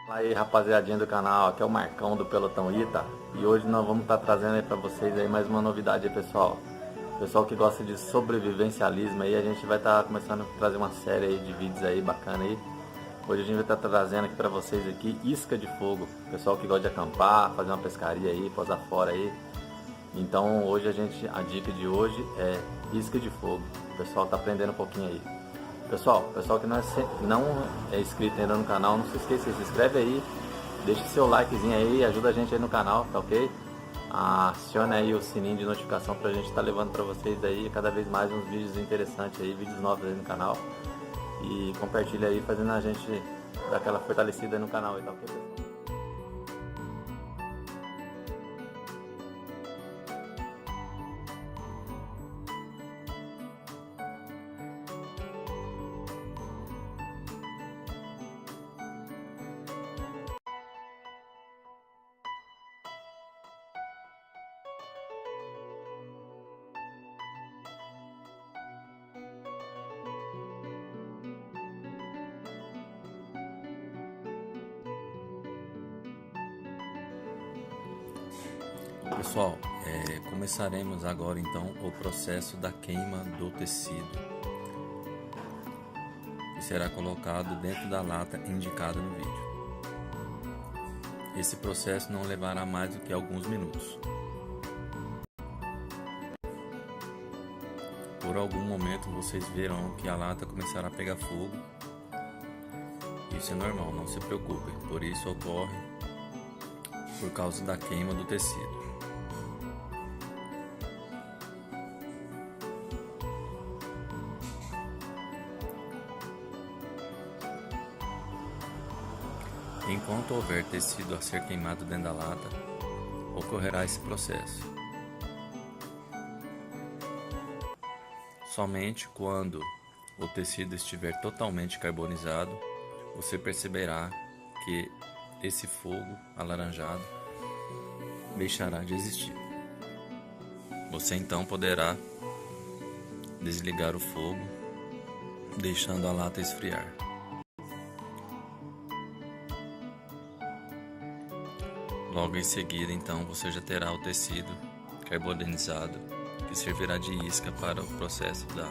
Fala aí, rapaziadinha do canal, aqui é o Marcão do Pelotão Ita e hoje nós vamos estar trazendo aí pra vocês aí mais uma novidade aí, pessoal. Pessoal que gosta de sobrevivencialismo aí, a gente vai estar começando a trazer uma série aí de vídeos aí bacana aí. Hoje a gente vai estar trazendo aqui pra vocês aqui isca de fogo. Pessoal que gosta de acampar, fazer uma pescaria aí, posar fora aí. Então hoje a dica de hoje é isca de fogo. O pessoal tá aprendendo um pouquinho aí. Pessoal que não é inscrito ainda no canal, não se esqueça, se inscreve aí, deixa seu likezinho aí, ajuda a gente aí no canal, tá ok? Acione aí o sininho de notificação pra gente estar levando pra vocês aí cada vez mais uns vídeos interessantes aí, vídeos novos aí no canal. E compartilha aí, fazendo a gente dar aquela fortalecida aí no canal aí, tá ok, pessoal? Pessoal, começaremos agora então o processo da queima do tecido, que será colocado dentro da lata indicada no vídeo. Esse processo não levará mais do que alguns minutos. Por algum momento vocês verão que a lata começará a pegar fogo. Isso é normal, não se preocupem, por isso ocorre por causa da queima do tecido. Enquanto houver tecido a ser queimado dentro da lata, ocorrerá esse processo. Somente quando o tecido estiver totalmente carbonizado, você perceberá que esse fogo alaranjado deixará de existir. Você então poderá desligar o fogo, deixando a lata esfriar. Logo em seguida, então, você já terá o tecido carbonizado, que servirá de isca para o processo da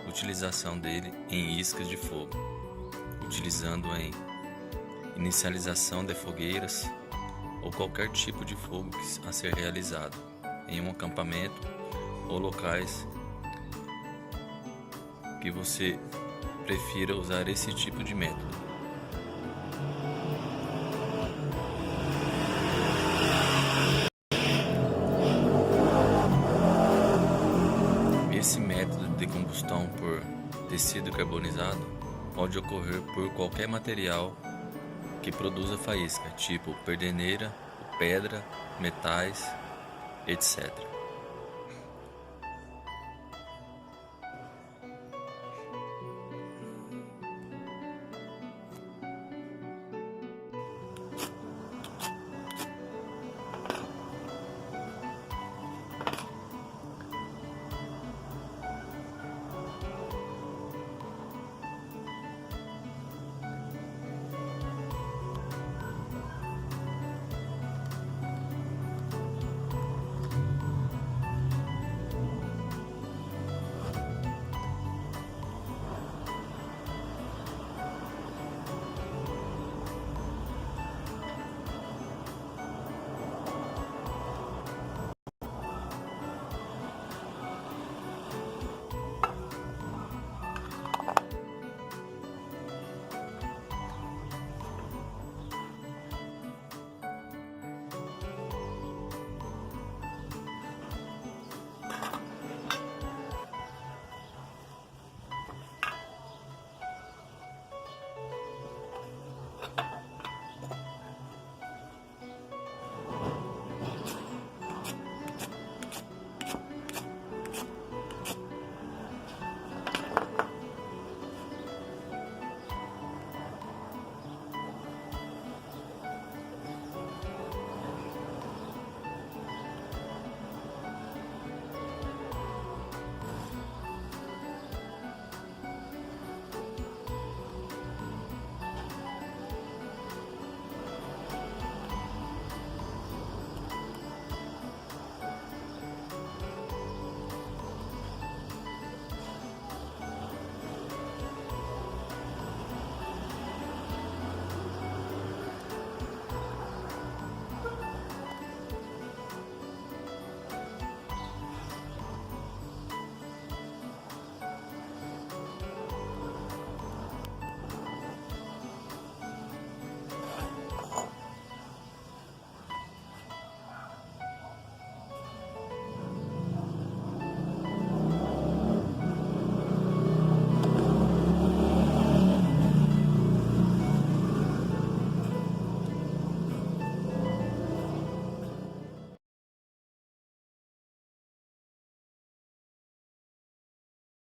utilização dele em iscas de fogo, utilizando em inicialização de fogueiras ou qualquer tipo de fogo a ser realizado em um acampamento ou locais que você prefira usar esse tipo de método. Esse método de combustão por tecido carbonizado pode ocorrer por qualquer material que produza faísca, tipo perdeneira, pedra, metais, etc.